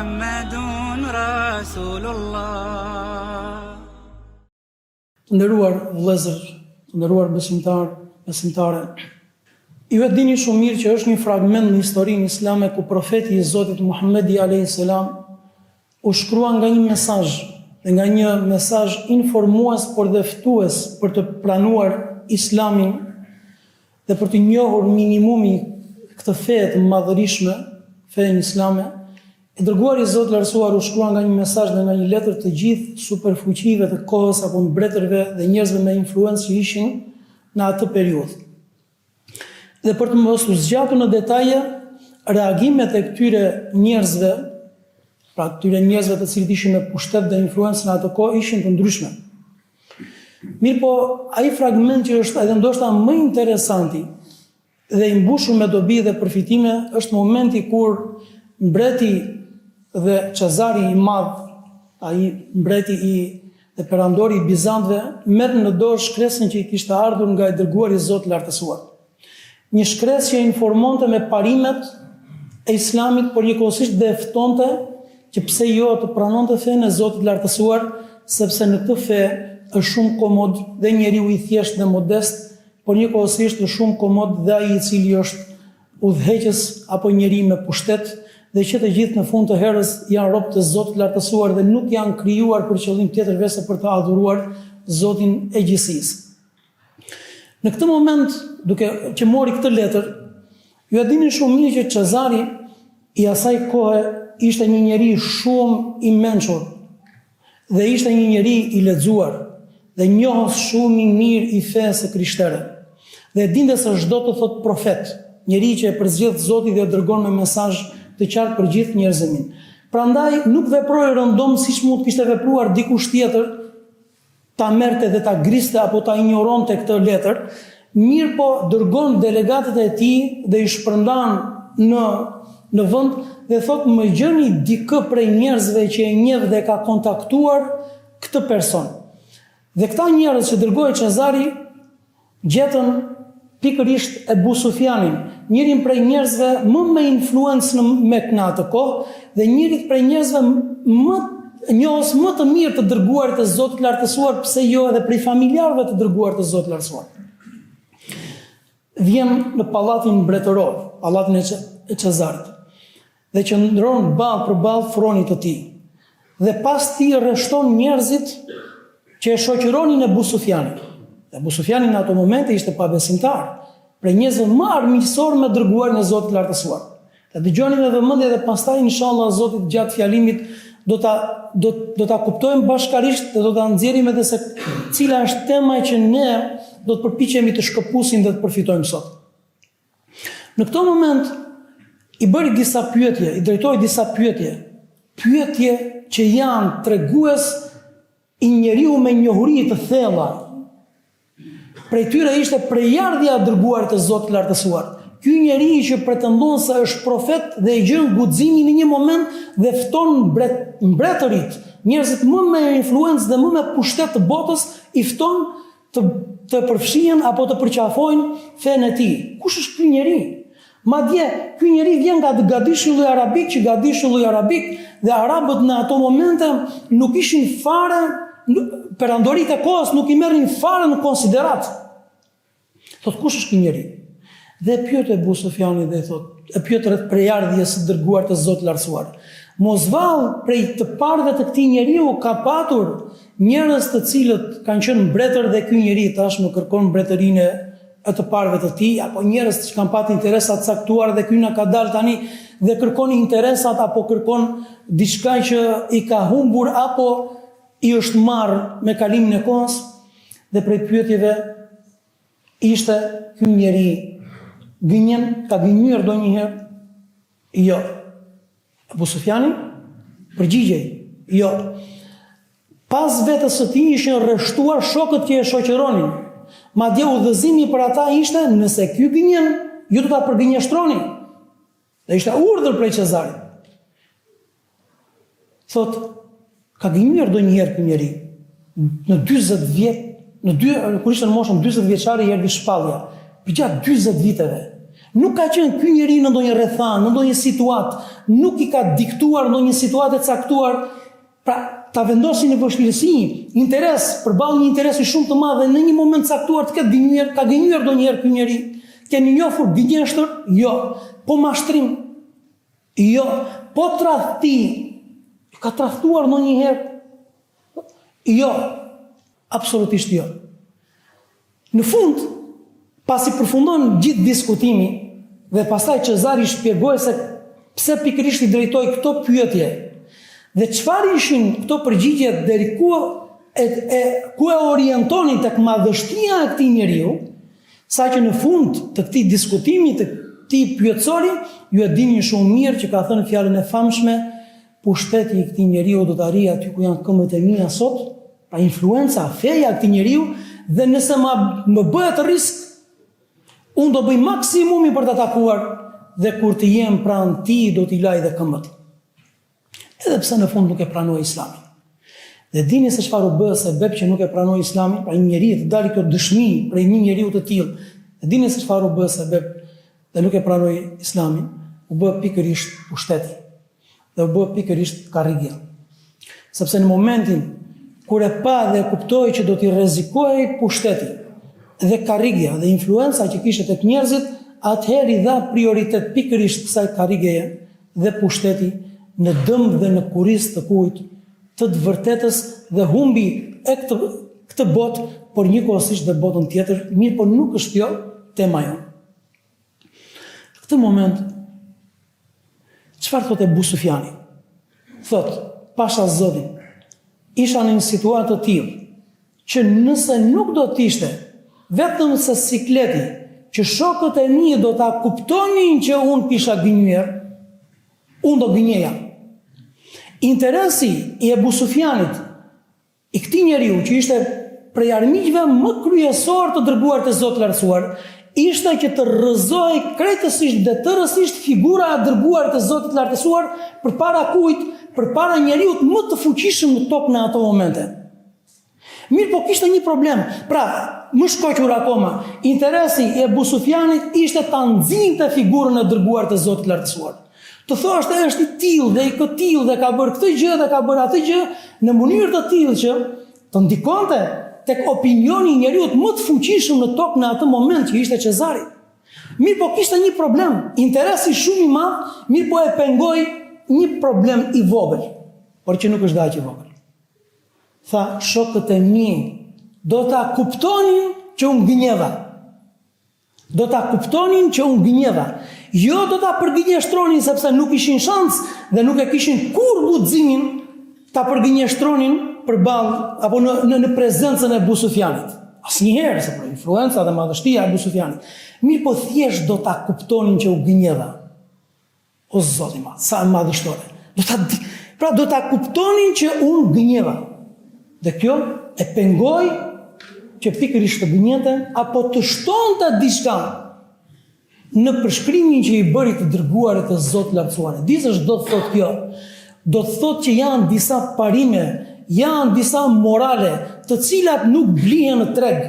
Muhammadun Rasulullah. Të nderuar vëllezër, të nderuar besimtare, ju e dini shumë mirë që është një fragment në historinë islame ku profeti i Zotit Muhammedi a.s. u shkrua nga një mesazh, dhe nga një mesazh informues por dhe ftues për të pranuar islamin dhe për të njohur minimumi këtë fe të madhërishme, fenë islame. E dërguari i Zotit lartësuar u shkrua nga një mesazh dhe nga një letër të gjithë superfuqive të kohës apo mbretërve dhe njerëzve me influencë që ishin në atë periudhë. Dhe për të mos u zgjatur në detaje, reagimet e këtyre njerëzve, pra këtyre njerëzve të cilët ishin me pushtet dhe influencë në atë kohë, ishin të ndryshme. Mirë po, ai fragment që është edhe ndoshta më interesanti dhe i mbushur me dobi dhe përfitime, është momenti kur mbreti dhe Cezari i Madh, ai mbreti dhe perandori i Bizantëve, merr në dorë shkresën që i kishte ardhur nga i dërguari i Zotit lartësuar. Një shkresë që informonte me parimet e islamit, por njëkohësisht dhe ftonte që pse jo të pranonte fenë e Zotit lartësuar, sepse në këtë fe është shumë komod dhe njeriu i thjesht dhe modest, por njëkohësisht është shumë komod dhe ai i cili është udhëheqës apo njeri me pushtet, dhe që të gjithë në fund të herës janë robë të Zotit lartësuar dhe nuk janë krijuar për qëllim tjetër veçse për të adhuruar Zotin e gjithësisë. Në këtë moment, duke që mori këtë letër, ju e dini shumë mirë që Cezari i asaj kohe ishte një njeri shumë i mençur dhe ishte një njeri i lexuar dhe njohës shumë i mirë i fesë krishtere. Dhe dinte se çdo të thotë profet, njeri që e përzgjedh Zoti dhe dërgon me mesazh të qartë për gjithë njerëzimin. Prandaj nuk veproi rëndom siç mund të kishte vepruar dikush tjetër, ta merrte dhe ta griste apo ta injoronte këtë letër, mirë po dërgon delegatët e tij dhe i shpërndan në vend dhe thotë më gjeni dikë prej njerëzve që e njeh dhe ka kontaktuar këtë person. Dhe këta njerëz që dërgoi Cezari gjetën pikërisht Ebu Sufjanin, njërin prej njerëzve më me influencë në Mekë në atë kohë dhe njërit prej njerëzve njohës më të mirë të dërguarit të Zotit lartësuar, pse jo edhe prej familjarëve të dërguarit të Zotit lartësuar. Vjen në pallatin mbretëror, pallatin e Cezarit, dhe qëndron ballë për ballë fronit të tij. Dhe pas tij rreshton njerëzit që e shoqëronin Ebu Sufjanin. Ebu Sufjani në ato momente ishte pabesimtar, prej njerëzve më armiqësor me dërguarin e Zotit lartësuar. Të dëgjoni me vëmendje dhe pastaj inshallah Zoti gjatë fjalimit do ta kuptojmë bashkarisht dhe do ta nxjerrim edhe se cila është tema që ne do të përpiqemi të shkëpusim dhe të përfitojmë sot. Në këtë moment i bëri disa pyetje, i drejtoi disa pyetje që janë tregues i njeriu me njohuri të thella. Prej tyre ishte prejardhja e dërguarit të Zotit lartësuar. Ky njeri që pretendon se është profet dhe i gjen guximin në një moment dhe fton mbretërit, njerëzit më me influencë dhe më me pushtet të botës, i fton të përfshihen apo të përqafojnë fenë e tij. Kush është ky njeri? Madje ky njeri vjen nga gadishulli arabik, që gadishulli arabik dhe arabët në ato momente nuk ishin fare, perandoritë e kohës nuk i merrin fare në konsiderat. Thot kush është ky njeri? Dhe pyet Ebu Sufjani dhe e pyet rreth prejardhjes së dërguar të Zotit lartësuar. Mos vallë prej të parëve të këtij njeriu ka patur njerëz të cilët kanë qenë mbretër dhe ky njeri tashmë kërkon mbretërinë e të parëve të tij, apo njerëz që kanë patur interesa të caktuar dhe ky na ka dalë tani dhe kërkon interesat apo kërkon diçka që i ka humbur apo i është marrë me kalimin e kohës. Dhe prej pyetjeve ishte ky njeri ka gënjur ndonjëherë? Jo. Abu Sufjani përgjigjej, jo. Pas vetës së tij ishin rreshtuar shokët që e shoqëronin. Madje udhëzimi për ata ishte nëse ky gënjen, ju do ta përgënjeshtroni. Dhe ishte urdhër prej Cezarit. Thot, ka gënjur ndonjëherë ky njeri. Në 40 vjet, kur ishte në moshën 40 vjeçare i erdhi shpallja. Për gjatë 40 viteve. Nuk ka qenë ky njeri në ndonjë rrethan, në ndonjë situatë, nuk I ka diktuar ndonjë situatë e caktuar, pra ta vendosin në vështirësi, interes, përballë një interesi shumë të madh dhe në një moment caktuar të ketë gënjur, ka gënjur ndonjëherë ky njeri, keni njohur gënjeshtër? Jo. Po mashtrim? Jo. Po tradhti? Ka tradhtuar ndonjëherë? Jo. Absolutisht jo. Në fund, pasi përfundon gjithë diskutimi dhe pastaj Cezari shpjegoi se pse pikërisht I drejtoi këto pyetje dhe çfarë ishin këto përgjigje deri ku e orientonin tek madhështia e këtij njeriu, saqë në fund të këtij diskutimi, të këtij pyetësori, ju e dini shumë mirë që ka thënë fjalën e famshme, pushteti I këtij njeriu do të arrijë aty ku janë këmbët e mia sot, pa influenca, feja e këtij njeriu, dhe nëse më bëhet risk, unë do bëj maksimumi për të takuar dhe kur të jem pranë ti do t'i laj dhe këmbët. Edhe pse në fund nuk e pranoi Islamin. Dhe dini se çfarë u bë sebeb që nuk e pranoi Islamin, pra një njeri të dali kjo dëshmi prej një njeriu të tillë. Dhe dini se çfarë u bë sebeb dhe nuk e pranoi Islamin, u bë pikërisht pushteti. Dhe u bë pikërisht karrigja. Sepse në momentin kur e pa dhe kuptoi që do t'i rrezikojë pushteti dhe karrigja dhe influenca që kishte tek njerëzit, atëherë I dha prioritet pikërisht kësaj karrigjeje dhe pushteti në dëm dhe në kurriz të kujt të vërtetës dhe humbi e këtë botë, por njëkohësisht dhe botën tjetër, mirë po nuk është kjo tema jonë. Në këtë moment, çfarë thotë Ebu Sufjani? Thotë, pasha Zotin, isha në një situatë të tillë që nëse nuk do t'ishte vetëm se sikleti që shokët e mi do ta kuptonin që unë kisha gënjur, unë do gënjeja. Interesi I Ebu Sufjanit, I këtij njeriu që ishte prej armiqve më kryesor të dërguar të Zotit lartësuar, ishte që të rrëzoi krejtësisht dhe tërësisht figura e dërguar të Zotit lartësuar përpara kujt? Përpara njeriut më të fuqishëm në tokë në ato momente. Mirë po kishte një problem. Pra, më shkoqur akoma, interesi I Ebu Sufjanit ishte ta nxinte figurën e dërguar të Zotit lartësuar. Të thoshte është I tillë dhe I këtill dhe ka bërë këtë gjë dhe ka bërë atë gjë në mënyrë të tillë që të ndikonte tek opinioni I njeriut më të fuqishëm në tokë në atë moment që ishte Cezari. Mirë po kishte një problem, interesi shumë I madh, mirë po e pengoi një problem I vogël, por që nuk është aq I vogël. Tha, shokët e mi do ta kuptonin që unë gënjeva. Do ta kuptonin që unë gënjeva. Jo do ta përgënjeshtronin sepse nuk ishin shans dhe nuk e kishin kur guximin ta përgënjeshtronin përballë apo në prezencën e Ebu Sufjanit. Asnjëherë, se për influenca dhe madhështia e Ebu Sufjanit. Mirë po thjesht do ta kuptonin që u gënjeva. O Zoti i madh, sa e madhështore. Do ta kuptonin që unë gënjeva. Dhe kjo e pengoi që pikërisht të gënjente apo të shtonte diçka në përshkrimin që I bëri të dërguarit të Zotit lartësuar. Disësh do të thotë kjo. Do të thotë që janë disa parime, janë disa morale, të cilat nuk blihen në treg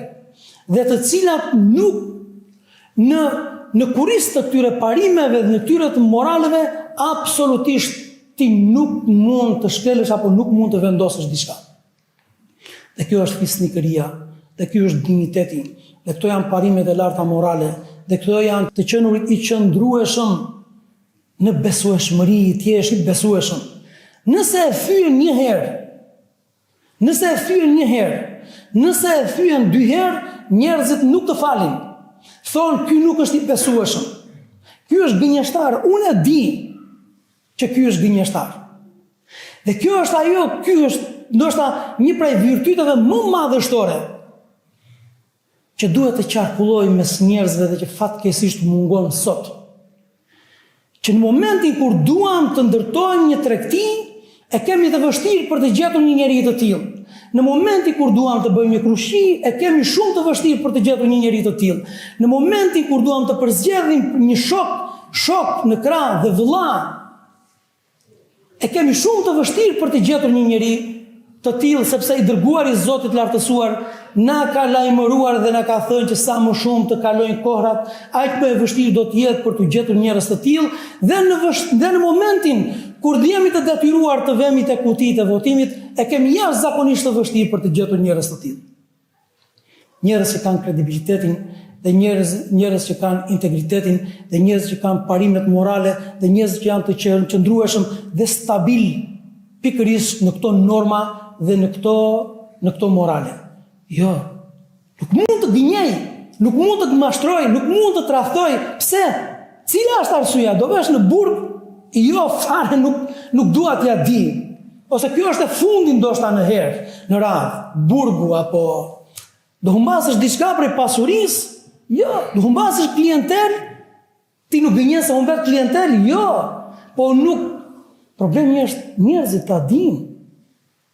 dhe të cilat nuk në kurriz të këtyre parimeve dhe në këtyre të moraleve absolutisht ti nuk mund të shkelësh apo nuk mund të vendosësh diçka. Dhe kjo është fisnikëria, dhe kjo është digniteti, dhe këto janë parimet e larta morale, dhe këto janë të qenurit I qëndrueshëm në besueshmëri, ti je I besueshëm. Nëse e fyen një herë, nëse e fyen dy herë, njerëzit nuk të falin. Thonë, ky nuk është I besueshëm. Ky është gënjeshtar. Unë e di që ky është gënjeshtar. Dhe kjo është ajo, ky është ndoshta një prej virtyteve më madhështore që duhet të qarkullojë mes njerëzve dhe që fatkeqësisht mungon sot. Që në momentin kur duam të ndërtojmë një tregti, e kemi të vështirë për të gjetur një njeri të tillë. Në momentin kur duam të bëjmë një krushi, e kemi shumë të vështirë për të gjetur një njeri të tillë. Në momentin kur duam të përzgjedhim një shok në krah dhe vëlla, e kemi shumë të vështirë për të gjetur një njeri të tillë, sepse i dërguari i Zotit lartësuar na ka lajmëruar dhe na ka thënë që sa më shumë të kalojnë kohrat, aq më e vështirë do të jetë për të gjetur njerëz të tillë, dhe në momentin kur jemi të detyruar të vemi te kutitë e votimit, e kemi jashtëzakonisht të vështirë për të gjetur njerëz të tillë. Njerëz që kanë kredibilitetin, dhe njerëz që kanë integritetin, dhe njerëz që kanë parimet morale, dhe njerëz që janë të qëndrueshëm dhe stabil pikërisht në këto norma dhe në këto morale. Jo, nuk mund të gënjej, nuk mund të mashtroj, nuk mund të tradhtoj. Pse? Cila është arsyeja? Do vesh në burg? Jo, fare nuk dua t'ja di. Ose kjo është e fundi ndoshta në herë, në radhë, burgu apo do humbasësh diçka prej pasurisë? Jo, do humbasësh klientel? Ti nuk gënjen se humbet klientel? Jo, po nuk. Problemi është njerëzit ta dinë,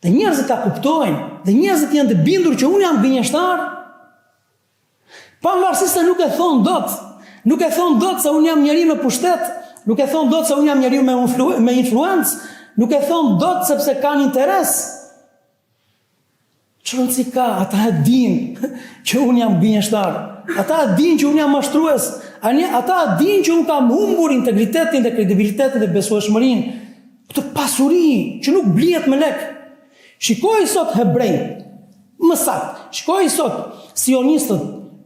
dhe njerëzit ta kuptojnë, dhe njerëzit janë të bindur që unë jam gënjeshtar. Pavarësisht se nuk e thon dot se unë jam njeri me pushtet, nuk e thon dot se unë jam njeri me influencë, nuk e thon dot sepse kanë interes. Çrëndsi ka, ata e dinë që unë jam gënjeshtar, ata e dinë që unë jam mashtrues, ata e dinë që unë kam humbur integritetin dhe kredibilitetin dhe besueshmërinë, këtë pasuri që nuk blihet me lek. Shikoj sot hebrejt, më saktë, shikoj sot sionistët,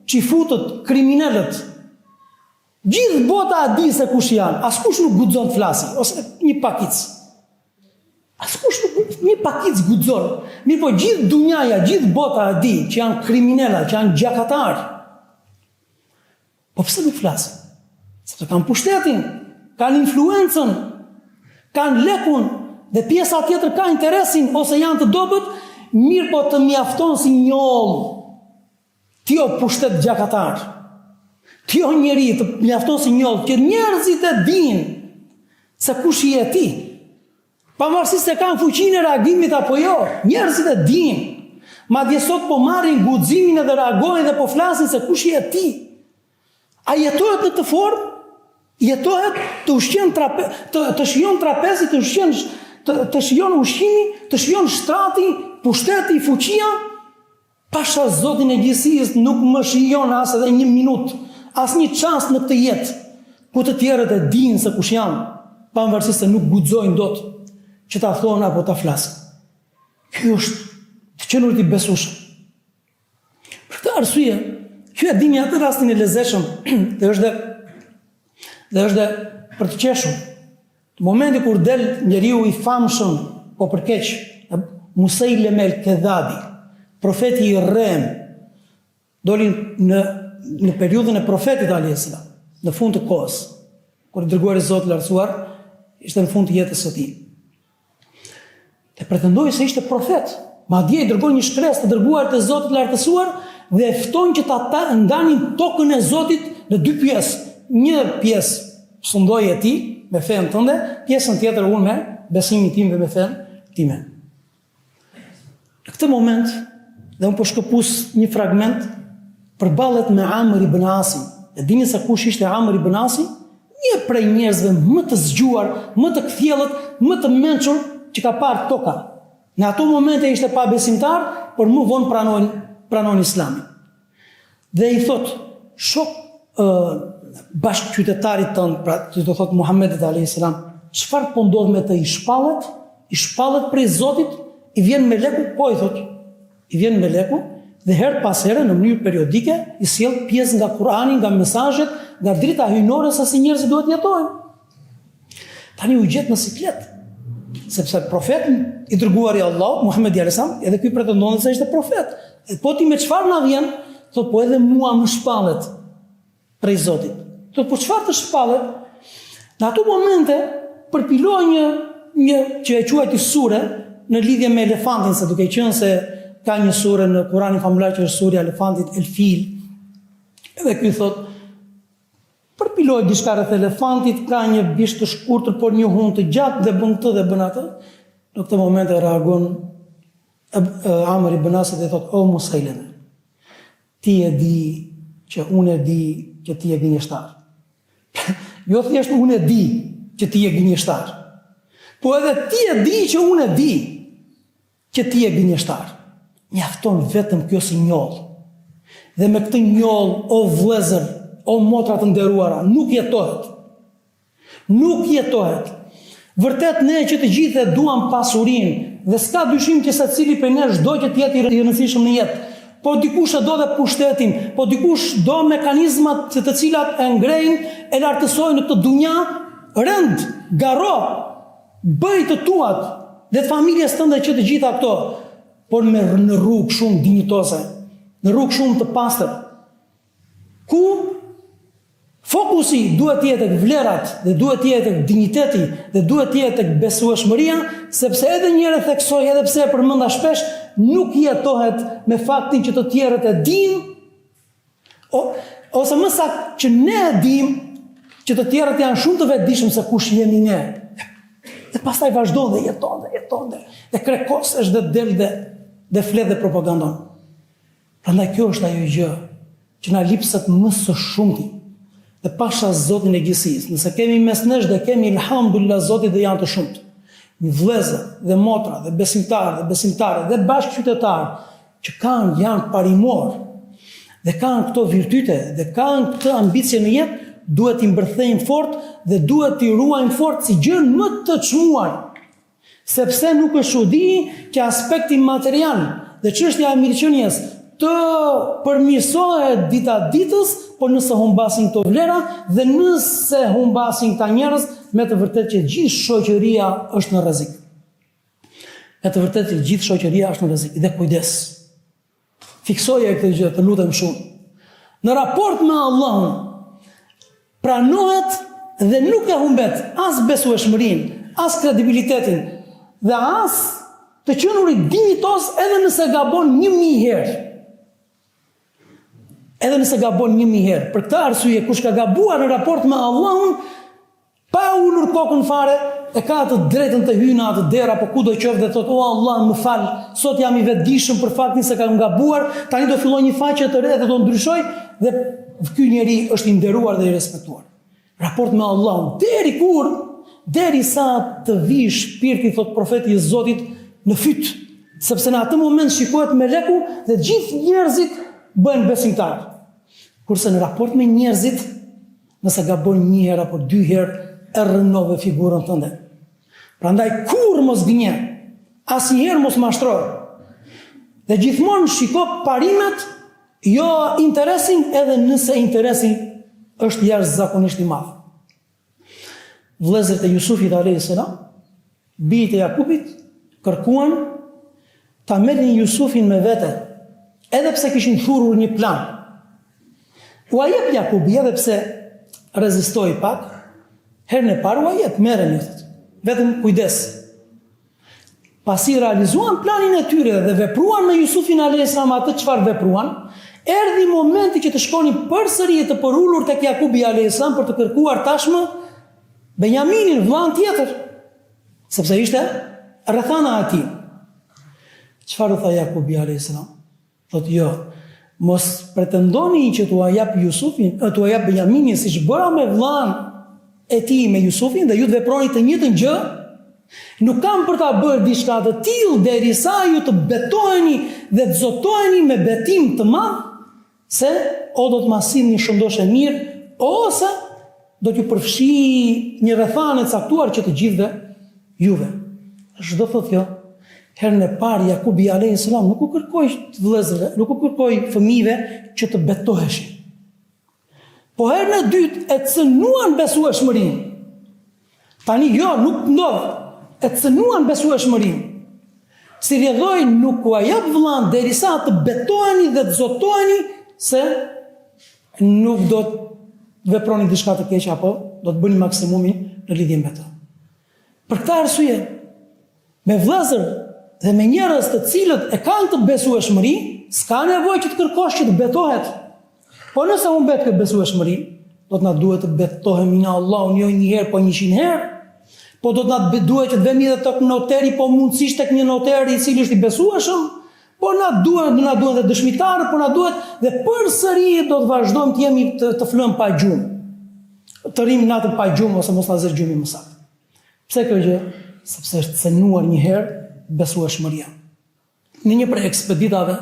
qifutët, kriminalët. Gjithë bota e di se kush janë, askush nuk guxon të flasi, ose një pakic. Një pakic guxon. Mirë po gjithë dunjaja, gjithë bota e di që janë kriminala, që janë gjakatar. Po pse nuk flasin? Sepse kanë pushtetin, kanë influencën, kanë lekun, dhe pjesa tjetër ka interesin, ose janë të dobët, mirë po të mjafton si njollë. Ti o pushtet gjakatar. Ti o njeri të mjafton si njollë, që njerëzit e dinë se kush je ti. Pavarësisht se kanë fuqinë e reagimit apo jo, njerëzit e dinë. Madje sot po marrin guximin edhe reagojnë dhe po flasin se kush je ti. A jetohet në të formë? Jetohet të shijon trapezi, të shijon ushqimi, të shijon shtrati, pushteti, fuqia. Pasha Zotin e gjithësisë nuk më shijon as edhe një minutë, as një çast në këtë jetë, ku të tjerët e dinë se kush janë, pavarësisht se nuk guxojnë dot që ta thonë apo ta flasin. Ky është të qenurit i besueshëm. Për këtë arsye, ky e dini atë rastin e lezetshëm, dhe është dhe për të qeshur. Në momenti kur del njeriu i famshëm, po përkeq, Musailem el-Kedhabi, profeti i rrem, doli në periudhën e profetit alayhis salam, në fund të kohës, kur i dërguari i Zotit lartësuar ishte në fund të jetës së tij. Dhe pretendoi se ishte profet, madje i dërgoi një shkresë të dërguarit të Zotit lartësuar dhe e fton që ta ndanin tokën e Zotit në dy pjesë. Një pjesë sundoi e tij me fen tënde, pjesën tjetër unë me besimin tim dhe me fen time. Në këtë moment, dhe unë po shkëpus një fragment, përballet me Amr ibn Asin. E dini se kush ishte Amr ibn Asi? Një prej njerëzve më të zgjuar, më të kthjellët, më të mençur që ka parë toka. Në ato momente ishte pa besimtar, por më vonë pranon Islamin. Dhe i thot, shok bashkë qytetarit tënë, pra që të thotë Muhammedit a.s. Çfarë po ndodh me të i shpallet prej Zotit, i vjen me leku, po i thot, i vjen me leku, dhe herë pas here në mënyrë periodike, i sjell pjesë nga Kurani, nga mesazhet, nga drita hyjnore se si njerëzit duhet jetojnë. Tani u gjet në siklet, sepse profeti i dërguari i Allahut, Muhammedi a.s. edhe ky pretendon se ishte profet. E po ti me çfarë na vjen? Thot, po edhe mua më shpallet prej Zotit. Thot, po çfarë të shpallet? Në ato momente përpiloi një që e quajti sure në lidhje me elefantin, se duke qenë se ka një sure në Kur'anin famullar që është surja e elefantit El Fil. Edhe ky thot, përpiloi diçka rreth elefantit, ka një bish të shkurtër por një hund të gjatë dhe bën këtë dhe bën atë. Në këtë moment e reagon Amr ibn Asi dhe thot, o Musailem, ti e di që unë e di që ti e gënjeshtar. Jo thjesht unë e di që ti e gënjeshtar, po edhe ti e di që unë e di që ti je gënjeshtar. Mjafton vetëm kjo sinjoll. Dhe me këtë njoll, o vëllezër, o motra të nderuara, nuk jetohet. Nuk jetohet. Vërtet ne që të gjithë duam pasurinë, dhe s'ka dyshim që secili prej nesh do që të jetë i rëndësishëm në jetë. Po dikush e do dhe pushtetin, po dikush do mekanizmat të cilat e ngrejnë, e lartësojnë në këtë dunja, rënd, garro, bëj të tuat dhe të familjes tënde që të gjitha këto, por në rrugë shumë dinjitose, në rrugë shumë të pastër, ku fokusi duhet të jetë tek vlerat, dhe duhet të jetë tek dinjiteti, dhe duhet të jetë tek besueshmëria, sepse edhe një herë theksoj, edhe pse e përmenda shpesh, nuk jetohet me faktin që të tjerët e dinë, ose më saktë që ne e dimë që të tjerët janë shumë të vetëdijshëm se kush jemi ne. Dhe pastaj vazhdon dhe jeton dhe krekosesh dhe del dhe flet dhe propagandon. Prandaj kjo është ajo gjë që na lipset më së shumti. Dhe pasha Zotin e gjithësisë, nëse kemi mes nesh dhe kemi elhamdulillah Zotit dhe janë të shumt, një vëllezër dhe motra dhe besimtarë dhe bashkëqytetarë që janë parimor dhe kanë këto virtyte dhe kanë këtë ambicie në jetë, duhet t'i mbërthejmë fort dhe duhet t'i ruajmë fort si gjën më të çmuar. Sepse nuk është çudi që aspekti material dhe çështja e mirëqenies të përmirësohet dita ditës, por nëse humbasin këto vlera dhe nëse humbasin këta njerëz, me të vërtetë që gjithë shoqëria është në rrezik. Me të vërtetë që gjithë shoqëria është në rrezik. Dhe kujdes. Fiksoje këtë gjë, të lutem shumë. Në raport me Allahun, pranohet dhe nuk e humbet as besueshmërinë, as kredibilitetin dhe as të qenurit dinjitos edhe nëse gabon 1000 herë. Edhe nëse gabon 1000 herë. Për këtë arsye, kush ka gabuar në raport me Allahun, pa ulur kokën fare, e ka të drejtën të hyjë në atë derë apo kudo qoftë dhe thotë: "O Allah, më fal, sot jam i vetëdijshëm për faktin se kam gabuar, tani do filloj një faqe të re dhe do ndryshoj", dhe ky njeri është i nderuar dhe i respektuar. Raport me Allahun, derisa të vi shpirti, thot profeti i Zotit, në fyt, sepse në atë moment shikohet meleku dhe gjithë njerëzit bëhen besimtarë. Kurse në raport me njerëzit, nëse gabon 1 herë apo 2 herë, e rënove figurën tënde. Prandaj kur mos gënje, asnjëherë mos mashtro. Dhe gjithmonë shiko parimet, jo interesin, edhe nëse interesi është jashtëzakonisht i madh. Vëllezërit e Jusufit alayhis salam, bijtë e Jakubit, kërkuan ta merrin Jusufin me vete, edhe pse kishin thurur një plan. U ajep Jakubi, edhe pse rezistoi pak, herën e parë u ajep, merreni, vetëm kujdes. Pasi realizuan planin e tyre dhe vepruan me Jusufin alayhis salam atë çfarë vepruan, erdhi momenti që të shkonin përsëri të përulur tek Jakubi alayhis salam për të kërkuar tashmë Benjaminin, vëllain tjetër, sepse ishte rrethana e tij. Çfarë tha Jakubi alayhis salam? Thotë: "Jo, mos pretendoni që t'u jap Jusufin, t'u jap Benjaminin siç bëra me vëllain e tij me Jusufin dhe ju të veproni të njëjtën gjë. Nuk kam për ta bërë diçka të tillë derisa ju të betoheni dhe të zotoheni me betim të madh se o do të ma sillni shëndoshë mirë ose do t'ju përfshi një rrethane të caktuar që të gjithëve juve." Çdo thotë kjo, herën e parë Jakubi alayhis salam nuk u kërkoi vëllezërve, nuk u kërkoi fëmijëve që të betoheshin. Po herën e dytë e cënuan besueshmërinë. Tani jo, nuk ndodh. E cënuan besueshmërinë. Si rjedhoi nuk u jap vëllain derisa të betoheni dhe të zotoheni se nuk do të veproni diçka të keqe apo do të bëni maksimumin në lidhje me të. Për këtë arsye, me vëllezër dhe me njerëz të cilët e kanë të besueshmëri, s'ka nevojë që të kërkosh që të betohet. Po nëse humbet këtë besueshmëri, do të na duhet të betohemi në Allahun jo 1 herë, po 100 herë. Po do të na duhet që të vemi edhe tek noteri, po mundësisht tek një noter i cili është i besueshëm, po na duhet dhe dëshmitarë, po na duhet dhe përsëri do të vazhdojmë të jemi të flëm pa gjumë. Të rrim natën pa gjumë ose mos na zë gjumi më saktë. Pse kjo gjë? Sepse është cënuar 1 herë besueshmëria. në një prej ekspeditave,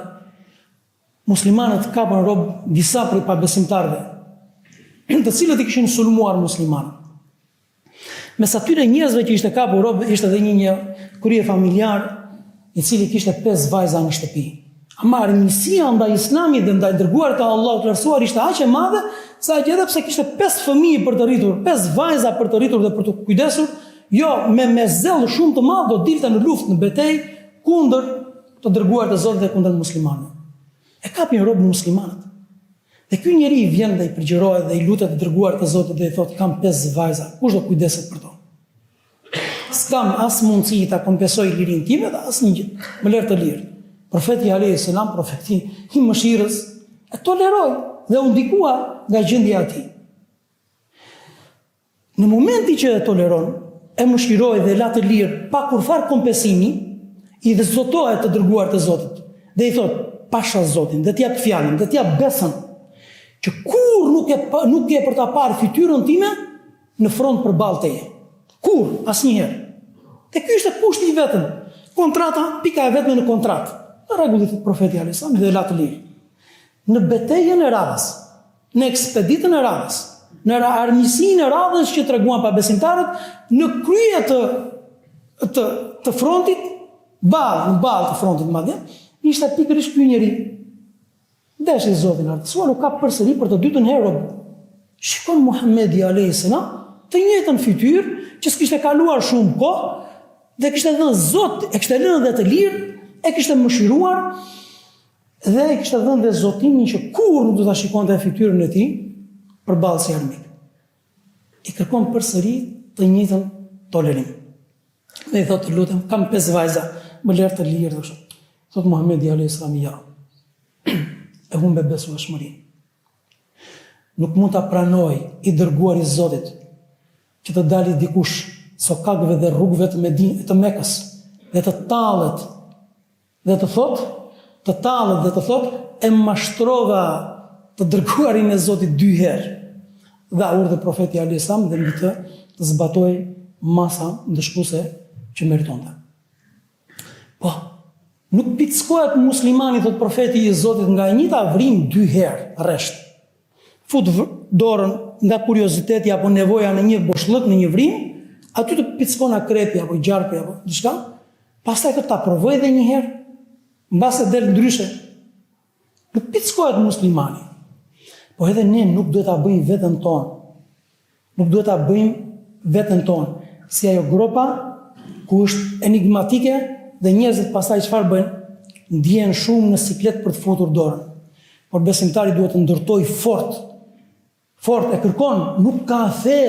muslimanët kapën rob disa prej pabesimtarëve, të cilët i kishin sulmuar muslimanët. Mes atyre njerëzve që ishte kapur rob, ishte edhe një krye familjar i cili kishte 5 vajza në shtëpi. Ama armiqësia ndaj Islamit dhe ndaj dërguarit të Allahut të lartësuar ishte aq e madhe, sa që edhe pse kishte 5 fëmijë për të rritur, 5 vajza për të rritur dhe për të kujdesur, jo me zell shumë të madh do dilte në luftë, në betejë kundër të dërguarit të Zotit dhe kundër muslimanëve. E kapin rob muslimanët. Dhe ky njeri vjen dhe i përgjërohet dhe i lutet të dërguarit të Zotit dhe i thotë kam 5 vajza, kush do kujdeset për to? S'kam as mundësi ta kompensoj lirinë time dhe as një gjë, më lër të lirë. Profeti alayhis salam, profeti i mëshirës, e toleroi dhe u ndikua nga gjendja e tij. Në momentin që e toleron, e mëshiroi dhe la të lirë pa kurfar kompensimi, i dhe zotohet të dërguarit të Zotit. Dhe i thotë, pasha Zotin, dhe t'jap fjalën, dhe t'jap besën, që kur nuk e për ta parë fytyrën time në front përballë teje. Kur, asnjëherë. Dhe ky ishte kushti i vetëm. Kontrata, pika e vetme në kontratë. Në rregullit profeti alayhis salam dhe la të lirë. Në betejën e radhës, në ekspeditën e radhës, në armiqsinë e radhës që treguan pabesimtarët, në krye të frontit, në ballë të frontit madje, ishte pikërisht ky njeri. Deshi Zotin lartësuar u kap përsëri për të dytën herë. Shikon Muhamedi alayhis salam të njëjtën fytyrë që s'kishte kaluar shumë kohë dhe kishte dhënë Zot, e kishte lënë dhe të lirë, e kishte mëshiruar dhe e kishte dhënë dhe zotimin që kur nuk do ta shikonte fytyrën e tij përballë si armik. I kërkon përsëri të njëjtën tolerim. Dhe i thotë lutem, kam 5 vajza, më lër të lirë dhe kështu. Thot Muhamedi alayhis salam ja. E humbe besueshmërinë. Nuk mund ta pranoj i dërguar i Zotit që të dalë dikush sokakëve dhe rrugëve të Mekës dhe të tallet dhe të thotë e mashtrova të dërguarin e Zotit 2 herë. Dhe urdhë profeti alayhis salam dhe mbi të zbatoi masa ndëshkuese që meritonte. Po, nuk pickohet muslimani, thot profeti i Zotit, nga e njëjta vrim 2 herë rresht. Fut dorën nga kurioziteti apo nevoja në një boshllëk, në një vrim, aty të pickon akrepi apo gjarpi apo diçka, pastaj të ta provoj edhe një herë, mbase del ndryshe. Nuk pickohet muslimani. Po edhe ne nuk duhet ta bëjmë veten tonë. Nuk duhet ta bëjmë veten tonë si ajo gropa ku është enigmatike dhe njerëzit pastaj çfarë bëjnë? Ndjen shumë në siklet për të futur dorën. Por besimtari duhet të ndërtoj fort e kërkon, nuk ka fe,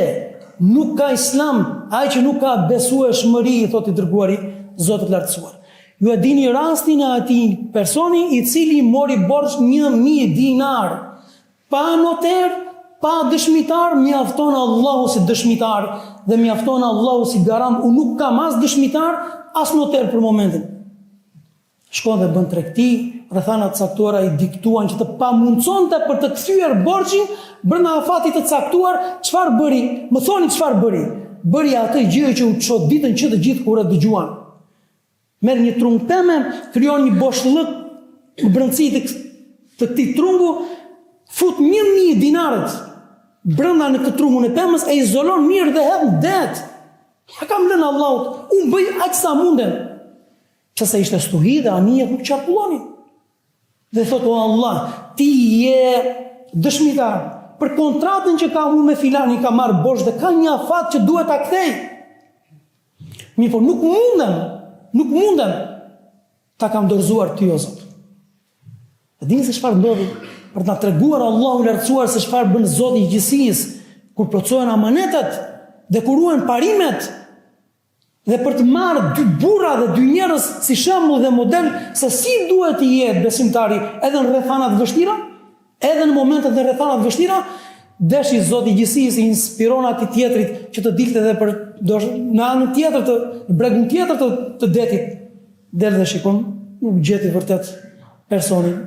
nuk ka islam, ai që nuk ka besueshmëri, thotë i dërguari Zotit lartësuar. Ju e dini rastin e atij personi i cili mori borx 1000 dinar, pa noter, pa dëshmitar, mjafton Allahu si dëshmitar dhe mjafton Allahu si garant. Unë nuk kam as dëshmitar, as noter për momentin. Shkon dhe bën tregti, rrethanat caktuara i diktuan që të pamundësonte për të kthyer borxhin brenda afatit të caktuar. Çfarë bëri? Më thoni çfarë bëri? Bëri atë gjë që u çoditën që të gjithë kur e dëgjuan. Merr një trung peme, krijon një boshllëk në brendësi të këtij trungu, fut 1000 dinarët brenda në këtë trungun e pemës, e izolon mirë dhe hedh në det. Ja kam lënë Allahut, unë bëj aq sa mundem. Pse ishte stuhi dhe anijet nuk qarkullonin. Dhe thot, o Allah, ti je dëshmitar për kontratën që ka unë me filani, ka marrë borx dhe ka një afat që duhet ta kthej. Mirë, po nuk mundem ta kam dorëzuar ty o Zot. E dini se çfarë ndodhi? Për ta treguar Allahu i lartësuar se çfarë bën Zoti i gjithësisë kur plotësohen amanetet dhe kur ruhen parimet, dhe për të marrë 2 burra dhe 2 njerëz si shembull dhe model se si duhet të jetë besimtari edhe në rrethana të vështira, edhe në momentet dhe rrethana të vështira, deshi Zoti i gjithësisë i inspiron atij tjetrit që të dilte edhe për në anën tjetër në bregun tjetër të detit. Del dhe shikon, nuk gjeti vërtet personin,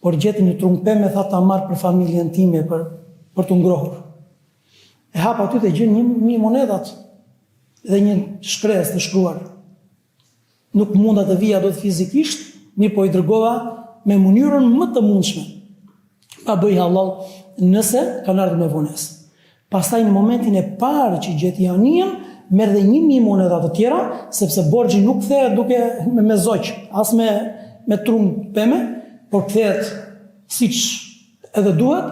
por gjeti një trung pemë, tha ta marr për familjen time për të ngrohur. E hap aty dhe gjen një monedat dhe një shkresë të shkruar nuk munda të vija do të fizikisht, mirë po I dërgova me mënyrën më të mundshme. Pa bëj halal nëse kanë ardhur me vonesë. Pastaj në momentin e parë që gjeti anien, merr dhe 1000 moneda të tjera, sepse borxhi nuk kthehet duke me zoq, as me trum peme, por kthehet siç edhe duhet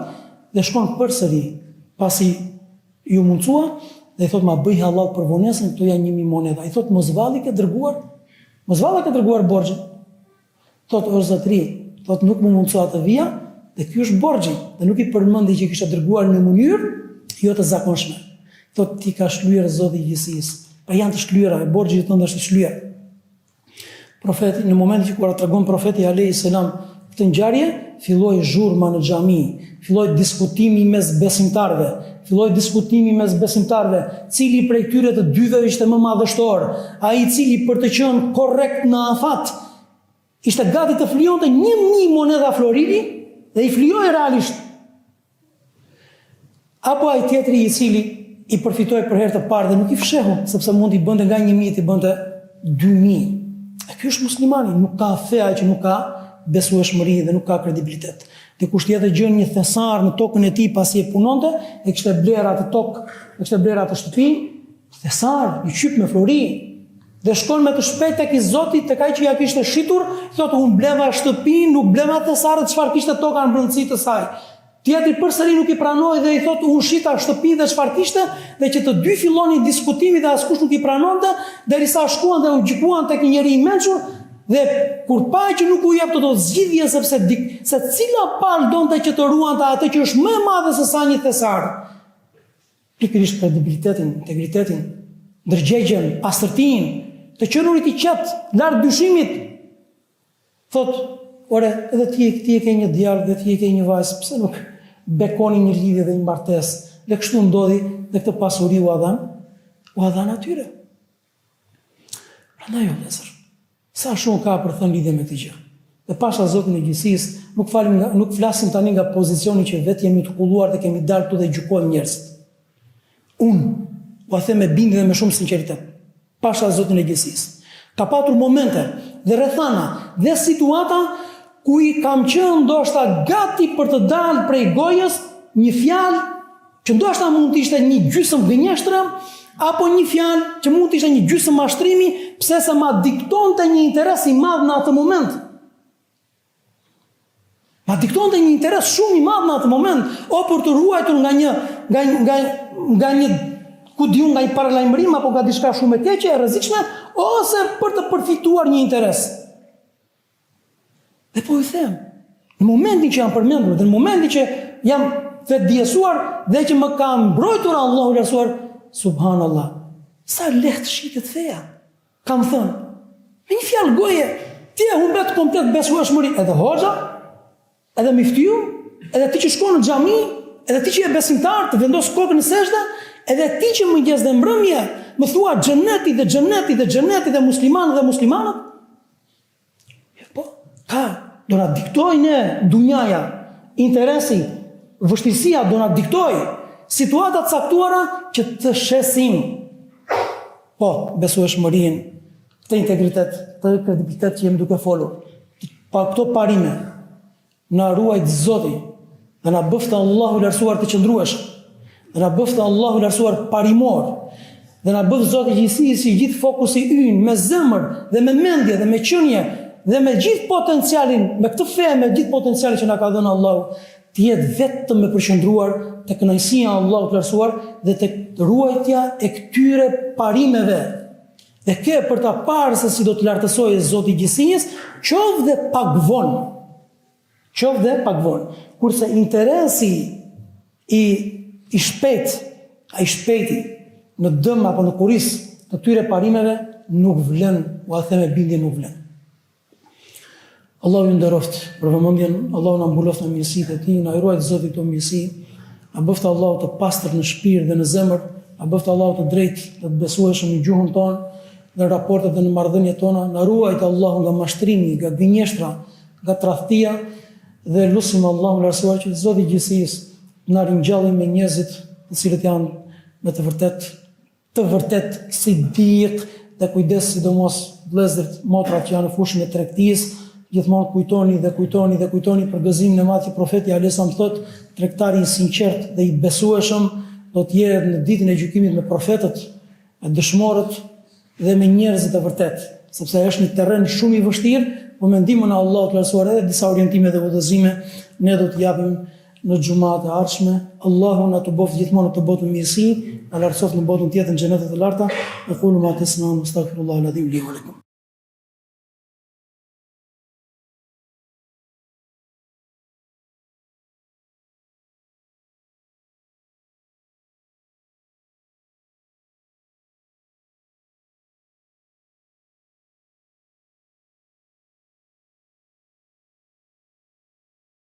dhe shkon përsëri pasi ju mundsua dhe I thot ma bëj halal për vonesën, këto janë 1000 moneda. I thot mos valli ke dërguar borxhin. Thot o zotëri, thot nuk më mundsua të vija dhe ky është borxhi dhe nuk I përmendi që kishte dërguar në mënyrë jo të zakonshme. Thot ti ka shlyer Zoti I gjithësisë. Pa janë të shlyera, e borxhi tënd është I shlyer. Profeti në momentin që kur tregon profeti alayhis salam këtë ngjarje, filloi zhurma në xhami, filloi diskutimi mes besimtarëve, cili prej tyre të dyve ishte më madhështor, ai I cili për të qenë korrekt në afat, ishte gati të flijonte 1000 moneda floridi dhe I flijoi realisht. Apo ai tjetri I cili I përfitoi për herë të parë dhe nuk I fshehu, sepse mund I bënte nga 1000 I bënte 2000. E ky është muslimani, nuk ka fe ai që nuk ka besueshmëri dhe nuk ka kredibilitet. Dikush tjetër gjën një thesar në tokën e tij pasi e punonte, e kishte bler atë tokë, e kishte bler atë shtëpi, thesar, I qyp me flori. Dhe shkon me të shpejt tek I Zoti, tek ai që ja kishte shitur, thotë unë bleva shtëpinë, nuk bleva thesarët, çfarë kishte toka në brendësi të saj. Tjetri përsëri nuk I pranoi dhe I thotë unë shita shtëpi dhe çfarë kishte, dhe që të dy fillonin diskutimi dhe askush nuk I pranonte, derisa shkuan dhe u gjykuan tek një njeri I mençur. Dhe kur pa që nuk u jep të zgjidhje se cila palë donte që të ruante atë që është më e madhe se sa një thesar. Pikërisht kredibilitetin, integritetin, ndërgjegjen, pastërtinë, të qenurit I qetë, larg dyshimit. Thot, ore, edhe ti e ke një djalë, dhe ti e ke një vajzë, pse nuk bekoni një lidhje dhe një martesë? Dhe kështu ndodhi dhe këtë pasuri u adhan atyre. Prandaj o vëllezër, sa shumë ka për thënë lidhje me këtë gjë. Dhe pasha Zotin e gjithësisë, nuk flasim tani nga pozicioni që vetë jemi të kulluar dhe kemi dalë këtu dhe gjykojmë njerëzit. Unë, u a them me bindje dhe me shumë sinqeritet, pasha Zotin e gjithësisë, ka patur momente dhe rrethana dhe situata ku I kam qenë ndoshta gati për të dalë prej gojës një fjalë që ndoshta mund të ishte një gjysmë gënjeshtre, apo një fjalë që mund të ishte një gjysmë mashtrimi, pse se ma diktonte një interes I madh në atë moment. Ma diktonte një interes shumë I madh në atë moment, o për të ruajtur nga një ku diun nga një paralajmërim apo nga diçka shumë e keqe, e rrezikshme, ose për të përfituar një interes. Dhe po I them, në momentin që jam përmendur, dhe në momentin që jam vetëdiesuar dhe që më ka mbrojtur Allahu I lartësuar, subhanallah, sa lehtë shitet feja. Kam thënë, me një fjalë goje, ti e humbet komplet besueshmëri, edhe hoxha, edhe miftiju, edhe ti që shkon në xhami, edhe ti që je besimtar të vendos kokën në sejdë, edhe ti që mëngjes dhe mbrëmje më thua xheneti dhe muslimanët. Po, do na diktojnë dunjaja, interesi, vështirësia do na diktojë situatat caktuara që të shesim. Po, besueshmërinë, këtë integritet, këtë kredibilitet që jemi duke folur. Pa këto parime, na ruajt Zoti, dhe na bëftë Allahu I lartësuar të qëndrueshëm, dhe na bëftë Allahu I lartësuar parimor, dhe na bëftë Zoti gjithësisë I gjithë fokusi ynë me zemër dhe me mendje dhe me qenie dhe me gjithë potencialin, me këtë fe, me gjithë potencialin që na ka dhënë Allahu, të jetë vetëm me përqendruar te kënaqësia e Allahut të lartësuar dhe te ruajtja e këtyre parimeve. Dhe ke për ta parë se si do të lartësojë Zoti I gjithësisë, qoftë dhe pak vonë. Kurse interesi I shpejti në dëm apo në kuris të tyre parimeve nuk vlen, u a theme bindje nuk vlen. Allahu ju nderoft për vëmendjen, Allahu na mbuloft në mirësitë e Tij, na i ruajt Zoti këto mirësi, na bëft Allahu të pastër në shpirt dhe në zemër, na bëft Allahu të drejtë, të besueshëm në gjuhën tonë, në raportet dhe në marrëdhëniet tona, na ruajt Allahu nga mashtrimi, nga gënjeshtra, nga tradhtia dhe lutim Allahun lartësuar që Zoti I gjithësisë na ringjalli me njerëzit të cilët janë me të vërtet sidik dhe kujdes sidomos vëllezërit, motrat që janë në fushën e tregtisë, gjithmonë kujtoni për gëzimin e madh që profeti alayhis salam thotë, tregtari i sinqert dhe i besueshëm do të jetë në ditën e gjykimit me profetët, me dëshmorët dhe me njerëzit e vërtet, sepse është një terren shumë i vështirë, por me ndihmën e Allahut të lartësuar edhe disa orientime dhe udhëzime ne do të japim në xhumat e ardhshme. Allahu na të bëftë gjithmonë të botën mirësi, na lartësoft në botën tjetër në xhenetet e larta. Aqulu ma tasma'un astaghfirullaha al-azim li wa lakum.